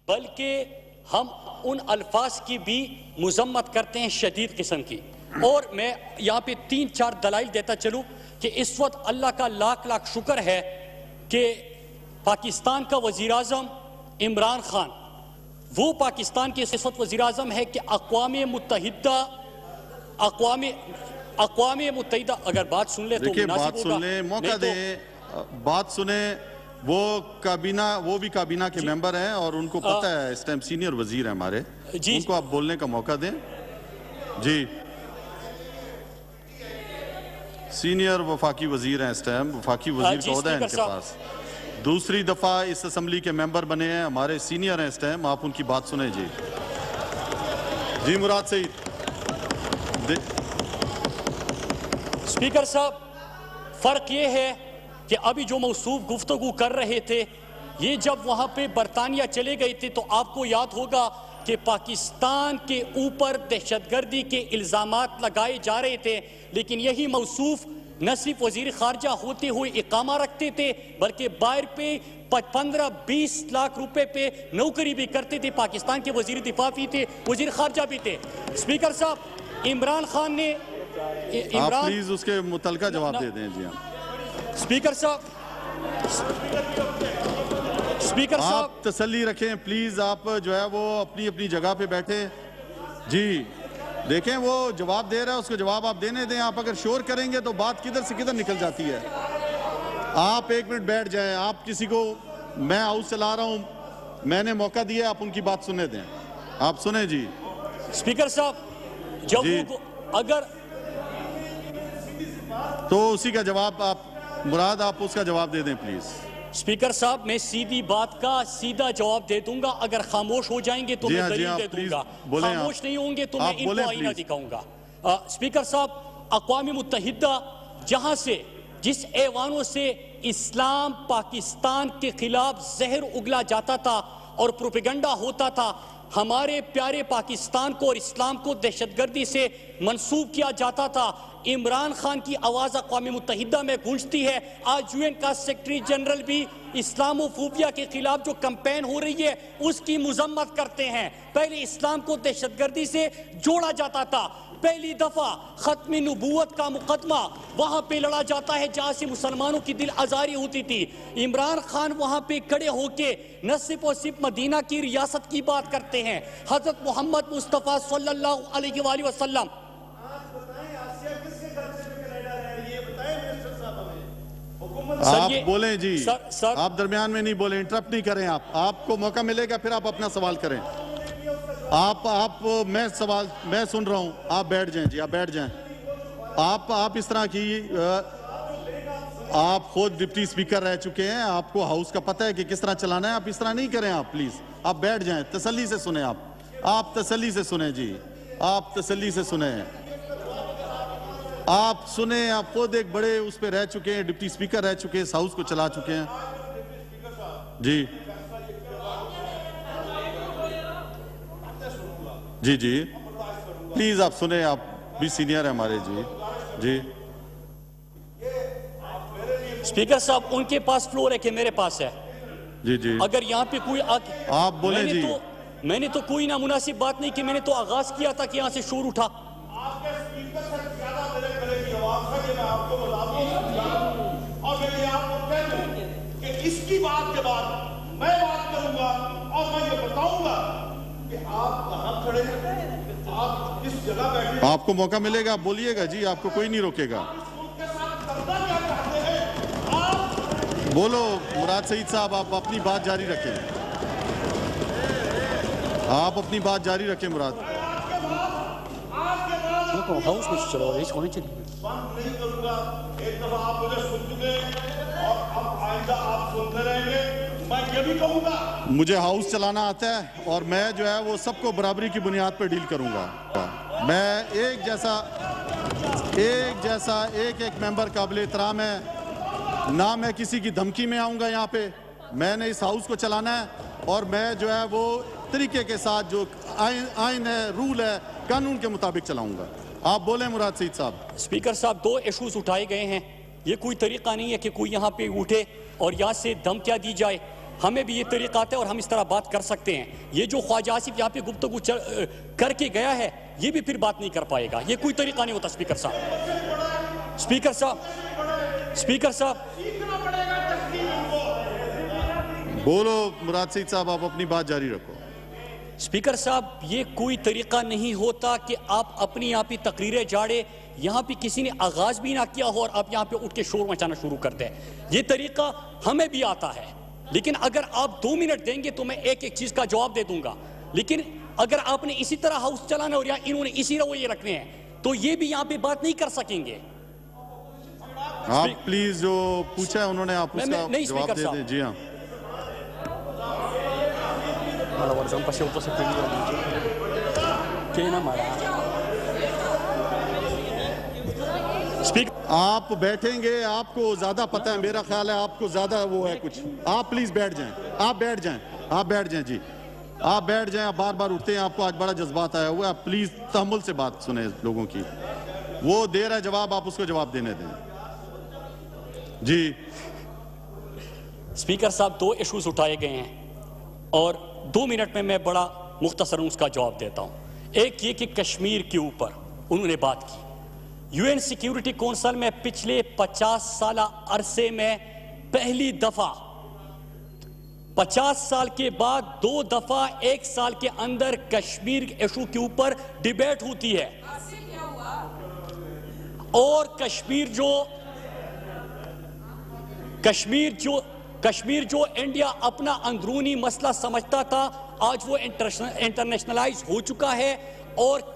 बल्कि हम उन अल्फाज की भी मुजम्मत करते हैं शदीद किस्म की। और मैं यहाँ पे 3-4 दलाइल देता चलूँ कि इस वक्त अल्लाह का लाख लाख शुक्र है कि पाकिस्तान का वज़ीर आज़म इमरान खान वो पाकिस्तान के इस वक्त वज़ीर आज़म है कि अक़वाम मुत्तहिदा अगर बात सुन ले तो बात सुन ले, मौका दे, बात सुने। वो भी काबीना के मेंबर हैं और उनको पता है इस टाइम सीनियर वजीर है हमारे, उनको आप बोलने का मौका दें। जी, सीनियर वफाकी वजीर हैं इस टाइम, वफाकी वजीर का ओहदा है इनके पास। दूसरी दफा इस असेंबली के मेंबर बने हैं, हमारे सीनियर हैं इस टाइम, आप उनकी बात सुने। जी जी, मुराद सईद। स्पीकर साहब, फर्क ये है कि अभी जो मौसूफ गुफ्तगू कर रहे थे, ये जब वहां पे बरतानिया चले गए थे तो आपको याद होगा कि पाकिस्तान के ऊपर दहशतगर्दी के इल्जामात लगाए जा रहे थे, लेकिन यही मौसूफ न सिर्फ वजीर खारजा होते हुए इकामा रखते थे बल्कि बाहर पे 15-20 लाख रुपए पे नौकरी भी करते थे। पाकिस्तान के वजीर दिफा भी थे, वजीर खारजा भी थे। स्पीकर साहब, इमरान खान ने आप प्लीज उसके मुतलका जवाब दे दें। जी हाँ स्पीकर साहब, आप तसल्ली रखें प्लीज। आप जो है वो अपनी अपनी जगह पे बैठे। जी देखें, वो जवाब दे रहा है, उसको जवाब आप देने दें। आप अगर शोर करेंगे तो बात किधर से किधर निकल जाती है। आप 1 मिनट बैठ जाएं। आप किसी को, मैं हाउस चला रहा हूं, मैंने मौका दिया, आप उनकी बात सुनने दें। आप सुने। जी स्पीकर साहब, जब अगर तो उसी का जवाब आप, मुराद आप उसका जवाब दे दें प्लीज। स्पीकर साहब, मैं सीधी बात का सीधा जवाब दे दूंगा। अगर खामोश हो जाएंगे तो मैं दलील दे दूंगा, खामोश नहीं होंगे तो मैं इनको आईना दिखाऊंगा। स्पीकर साहब, अक़वाम मुत्तहिदा जहां से जिस ऐवानों से इस्लाम पाकिस्तान के खिलाफ जहर उगला जाता था और प्रोपेगेंडा होता था, हमारे प्यारे पाकिस्तान को और इस्लाम को दहशतगर्दी से मंसूब किया जाता था, इमरान खान की आवाज़ अक़वाम मुत्तहिदा में गूंजती है। आज यूएन का सेक्रेटरी जनरल भी इस्लामोफोबिया के खिलाफ जो कैंपेन हो रही है उसकी मुजम्मत करते हैं। पहले इस्लाम को दहशतगर्दी से जोड़ा जाता था। पहली दफा खत्म नबूवत का मुकदमा वहां पे लड़ा जाता है जहां से मुसलमानों की दिल आजारी होती थी। इमरान खान वहां पे खड़े होके न सिर्फ और सिर्फ मदीना की रियासत की बात करते हैं, हजरत मोहम्मद मुस्तफ़ा सल्लल्लाहु अलैहि वसल्लम। आप बोले जी सर, आप दरमियान में नहीं बोले, इंटरप्ट नहीं करें। आपको मौका मिलेगा फिर आप अपना सवाल करें। मैं सुन रहा हूं, आप बैठ जाएं। जी आप बैठ जाएं। आप इस तरह की, आप खुद डिप्टी स्पीकर रह चुके हैं, आपको हाउस का पता है कि किस तरह चलाना है। आप इस तरह नहीं करें। आप प्लीज आप बैठ जाएं, तसल्ली से सुने। आप तसल्ली से सुने। जी आप तसल्ली से सुने। आप सुने, आप खुद एक बड़े उस पे रह चुके हैं, डिप्टी स्पीकर रह चुके हैं, इस हाउस को चला चुके हैं। जी जी जी प्लीज आप सुने, आप भी सीनियर है हमारे। जी जी स्पीकर साहब, उनके पास फ्लोर है कि मेरे पास है? जी जी अगर यहाँ पे कोई आप बोले जी। मैंने तो कोई ना मुनासिब बात नहीं की, मैंने तो आगाज किया था कि यहाँ से शोर उठा। इसकी बात के बाद मैं बात करूंगा और मैं ये बताऊंगा कि आप कहां खड़े हैं, आप किस जगह बैठे। आपको मौका मिलेगा, आप बोलिएगा। जी आपको कोई नहीं रोकेगा। बोलो मुराद सईद साहब, आप अपनी बात जारी रखें। आप अपनी बात जारी रखें मुराद। हाउस में चलो, बंद नहीं करूंगा। एक दफा आप मुझे सुन चुके और अब आइंदा आप सुनते रहेंगे। मैं ये भी कहूंगा, मुझे हाउस चलाना आता है और मैं जो है वो सबको बराबरी की बुनियाद पर डील करूंगा। मैं एक जैसा एक मेंबर काबिल एहतराम है ना, मैं किसी की धमकी में आऊंगा। यहाँ पे मैंने इस हाउस को चलाना है और मैं जो है वो तरीके के साथ जो आइन है, रूल है, कानून के मुताबिक चलाऊंगा। आप बोले मुराद सईद साहब। स्पीकर साहब, 2 इशूज उठाए गए हैं। ये कोई तरीका नहीं है कि कोई यहाँ पे उठे और यहाँ से धमकियाँ दी जाए। हमें भी ये तरीका आता है और हम इस तरह बात कर सकते हैं। ये जो ख्वाजा आसिफ यहाँ पे गुफ्तगू करके गया है, ये भी फिर बात नहीं कर पाएगा। ये कोई तरीका नहीं होता। स्पीकर साहब, स्पीकर साहब, स्पीकर साहब, बोलो मुराद सईद साहब, आप अपनी बात जारी रखो। स्पीकर साहब, ये कोई तरीका नहीं होता कि आप अपनी आप ही तकरीरें जाड़े, यहाँ पे किसी ने आगाज भी ना किया हो और आप यहाँ पे उठ के शोर मचाना शुरू कर दें। ये तरीका हमें भी आता है, लेकिन अगर आप 2 मिनट देंगे तो मैं एक एक चीज का जवाब दे दूंगा। लेकिन अगर आपने इसी तरह हाउस चलाना और या इन्होंने इसी रवैये रखने हैं तो ये भी यहाँ पे बात नहीं कर सकेंगे। आप प्लीज जो पूछा है उन्होंने, आप उसका जवाब दे दें। जी हाँ, आप बैठेंगे, आपको ज्यादा पता है, मेरा ख्याल है आपको ज्यादा वो है कुछ। आप प्लीज बैठ जाएं, आप बैठ जाएं, आप बैठ जाएं जी, आप बैठ जाएं। आप बार बार उठते हैं, आपको आज बड़ा जज्बात आया हुआ है। आप प्लीज तहम्मुल से बात सुने लोगों की। वो दे रहा है जवाब, आप उसको जवाब देने दें जी। स्पीकर साहब, 2 इश्यूज उठाए गए हैं और 2 मिनट में मैं बड़ा मुख्तसर उसका जवाब देता हूं। एक ये कि कश्मीर के ऊपर उन्होंने बात की। यूएन सिक्योरिटी काउंसिल में पिछले 50 साल अरसे में पहली दफा 50 साल के बाद 2 दफा 1 साल के अंदर कश्मीर इशू के ऊपर डिबेट होती है। और कश्मीर जो इंडिया अपना अंदरूनी मसला समझता था, आज वो इंटरनेशनलाइज हो चुका है। और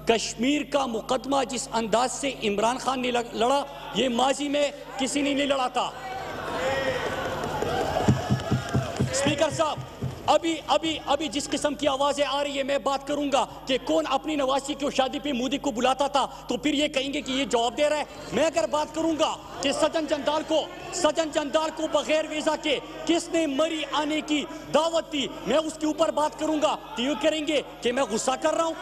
कश्मीर का मुकदमा जिस अंदाज से इमरान खान ने लड़ा, ये माजी में किसी ने नहीं लड़ा था। स्पीकर साहब, अभी जिस किस्म की आवाजें आ रही है, मैं बात करूंगा कि कौन अपनी नवासी की शादी पे मोदी को बुलाता था, तो फिर ये कहेंगे कि ये जवाब दे रहा है। मैं अगर बात करूंगा कि सज्जन जंदाल को बगैर वीजा के किसने मरी आने की दावत दी, मैं उसके ऊपर बात करूंगा तो ये करेंगे कि मैं गुस्सा कर रहा हूं।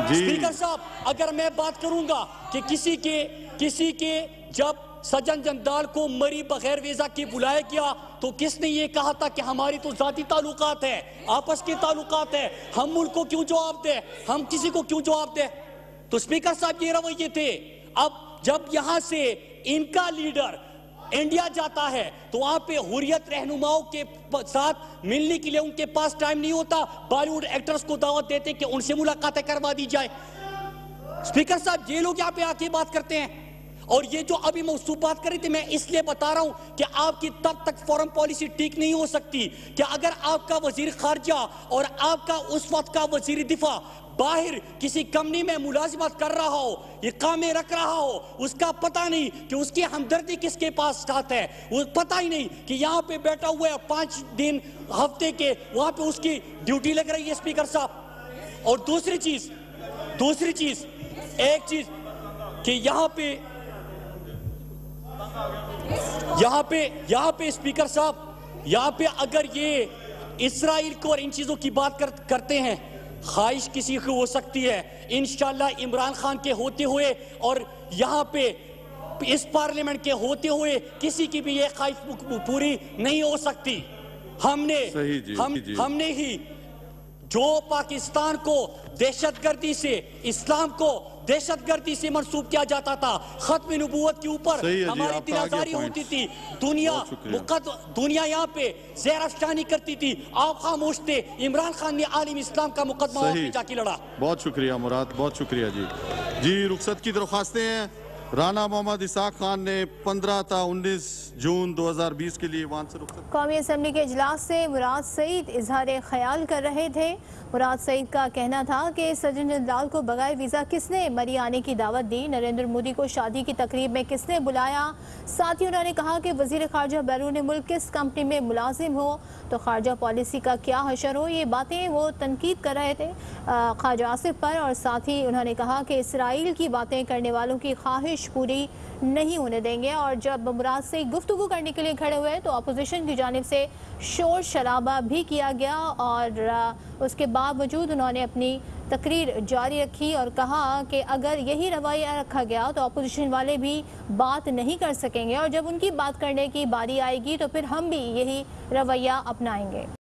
स्पीकर साहब, अगर मैं बात करूंगा कि किसी के जब सज्जन जंदाल को मरी बगैर वीजा के बुलाया गया तो किसने ये कहा था कि हमारी तो जाती ताल्लुकात है, आपस के ताल्लुकात है, हम मुल्क को क्यों जवाब दे, हम किसी को क्यों जवाब दे। तो स्पीकर साहब, ये रवैये थे। अब जब यहां से इनका लीडर इंडिया जाता है तो वहां पे हुर्रियत रहनुमाओं के साथ मिलने के लिए उनके पास टाइम नहीं होता। बॉलीवुड एक्टर्स को दावत देते कि उनसे मुलाकातें करवा दी जाए। स्पीकर साहब, ये लोग यहाँ पे आके बात करते हैं। और ये जो अभी मौसूफ बात कर रही थी, मैं इसलिए बता रहा हूं कि आपकी तब तक फॉरेन पॉलिसी ठीक नहीं हो सकती कि अगर आपका वजीर खारजा और आपका उस वक्त का वजीर दिफा बाहर किसी कंपनी में मुलाजिमत कर रहा हो, ये कामें रख रहा हो, उसका पता नहीं कि उसकी हमदर्दी किसके पास साथ है, वो पता ही नहीं कि यहाँ पे बैठा हुआ है 5 दिन हफ्ते के, वहां पे उसकी ड्यूटी लग रही है। स्पीकर साहब, और दूसरी चीज कि यहाँ पे स्पीकर साहब, यहाँ पे अगर ये इस्राइल को और इन चीजों की बात करते हैं, ख्वाहिश किसी की हो सकती है, इंशाल्लाह इमरान खान के होते हुए और यहाँ पे इस पार्लियामेंट के होते हुए किसी की भी ये ख्वाहिश पूरी नहीं हो सकती। हमने ही जो पाकिस्तान को दहशतगर्दी से, इस्लाम को दहशतगर्दी से मंसूब किया जाता था, खत्म नबूवत के ऊपर हमारी दिलाजारी होती थी, दुनिया यहाँ पे ज़ेर अफशानी करती थी, आप खामोश थे। इमरान खान ने आलिम इस्लाम का मुकदमा जाके लड़ा। बहुत शुक्रिया मुराद, बहुत शुक्रिया जी। रुखसत की दरख्वास्तें हैं। राना मोहम्मद इसाक खान ने 15 था 19 जून 2020 के लिए वहां से रुखसत। कौमी असम्बली के इजलास से मुराद सईद इजहार ख्याल कर रहे थे। मुराद सईद का कहना था कि सज्जन जंदाल को बगैर वीज़ा किसने मरी आने की दावत दी, नरेंद्र मोदी को शादी की तकरीब में किसने बुलाया। साथ ही उन्होंने कहा कि वजीर खारजा बैरून मुल्क किस कंपनी में मुलाजिम हो तो खारजा पॉलिसी का क्या हशर हो। ये बातें वो तनकीद कर रहे थे ख्वाजा आसिफ पर। और साथ ही उन्होंने कहा कि इसराइल की बातें करने वालों की ख्वाहिश पूरी नहीं होने देंगे। और जब मुराद से गुफ्तगू करने के लिए खड़े हुए तो अपोजिशन की जानिब से शोर शराबा भी किया गया और उसके बावजूद उन्होंने अपनी तकरीर जारी रखी और कहा कि अगर यही रवैया रखा गया तो अपोजिशन वाले भी बात नहीं कर सकेंगे और जब उनकी बात करने की बारी आएगी तो फिर हम भी यही रवैया अपनाएंगे।